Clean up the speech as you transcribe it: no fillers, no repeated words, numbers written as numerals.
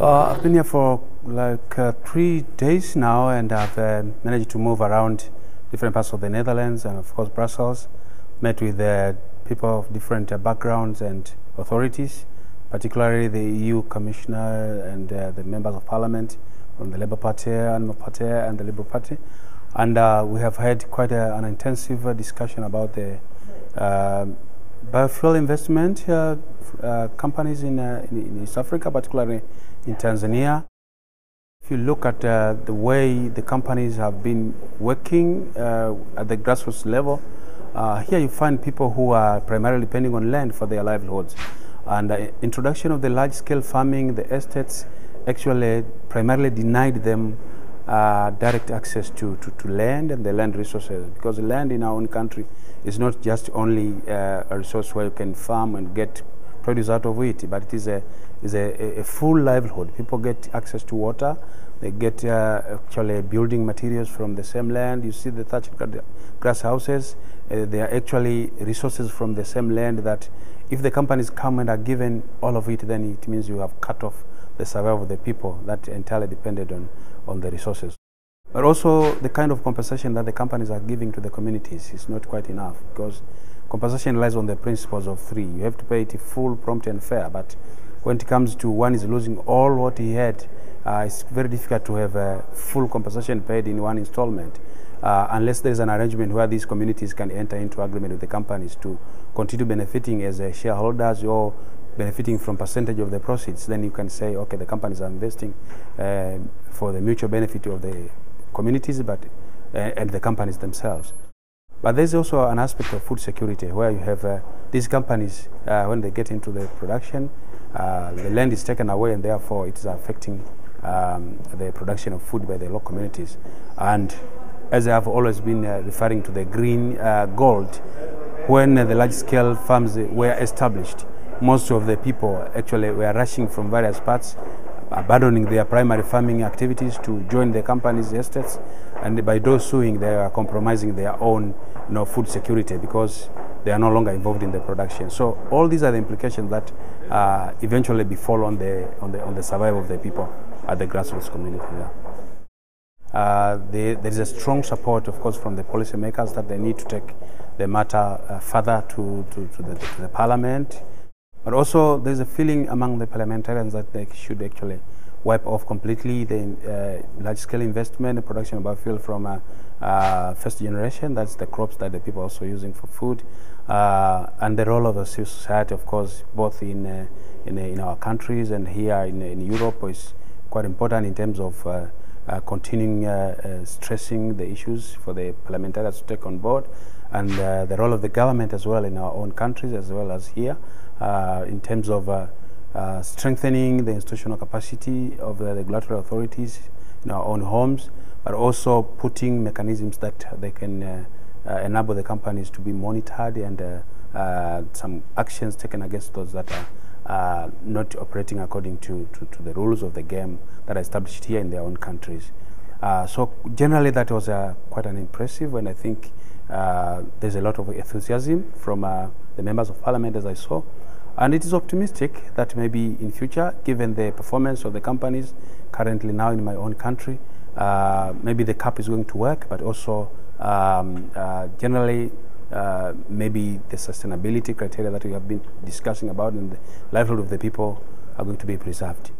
I've been here for like 3 days now, and I've managed to move around different parts of the Netherlands and of course Brussels. Met with people of different backgrounds and authorities, particularly the EU Commissioner and the members of Parliament from the Labour Party, Animal Party and the Liberal Party. And we have had quite an intensive discussion about the biofuel investment companies in East Africa, particularly in Tanzania. If you look at the way the companies have been working at the grassroots level, here you find people who are primarily depending on land for their livelihoods. And the introduction of the large-scale farming, the estates, actually primarily denied them direct access to land and the land resources, because the land in our own country is not just only a resource where you can farm and get produce out of it, but it is a full livelihood. People get access to water, they get actually building materials from the same land. You see the thatched grass houses, they are actually resources from the same land that if the companies come and are given all of it, then it means you have cut off the survival of the people that entirely depended on the resources. But also the kind of compensation that the companies are giving to the communities is not quite enough, because compensation relies on the principles of three. You have to pay it full, prompt and fair, but when it comes to one is losing all what he had, it's very difficult to have a full compensation paid in one installment, unless there's an arrangement where these communities can enter into agreement with the companies to continue benefiting as shareholders or benefiting from percentage of the proceeds. Then you can say, okay, the companies are investing for the mutual benefit of the communities and the companies themselves. But there's also an aspect of food security where you have these companies, when they get into the production, the land is taken away, and therefore it is affecting the production of food by the local communities. And as I have always been referring to the green gold, when the large-scale farms were established, most of the people actually were rushing from various parts, abandoning their primary farming activities to join the companies' estates, and by those doing, they are compromising their own food security because they are no longer involved in the production. So all these are the implications that eventually befall on the survival of the people at the grassroots community. There is a strong support, of course, from the policymakers that they need to take the matter further to the Parliament. But also there's a feeling among the parliamentarians that they should actually wipe off completely the large-scale investment and production of biofuel from first generation. That's the crops that the people are also using for food. And the role of the civil society, of course, both in our countries and here in Europe, is quite important in terms of continuing stressing the issues for the parliamentarians to take on board, and the role of the government as well in our own countries as well as here, in terms of strengthening the institutional capacity of the regulatory authorities in our own homes, but also putting mechanisms that they can enable the companies to be monitored, and some actions taken against those that are not operating according to the rules of the game that are established here in their own countries. So generally that was quite an impressive, and I think there's a lot of enthusiasm from the members of Parliament, as I saw. And it is optimistic that maybe in future, given the performance of the companies currently now in my own country, maybe the CAP is going to work, but also generally maybe the sustainability criteria that we have been discussing about and the livelihood of the people are going to be preserved.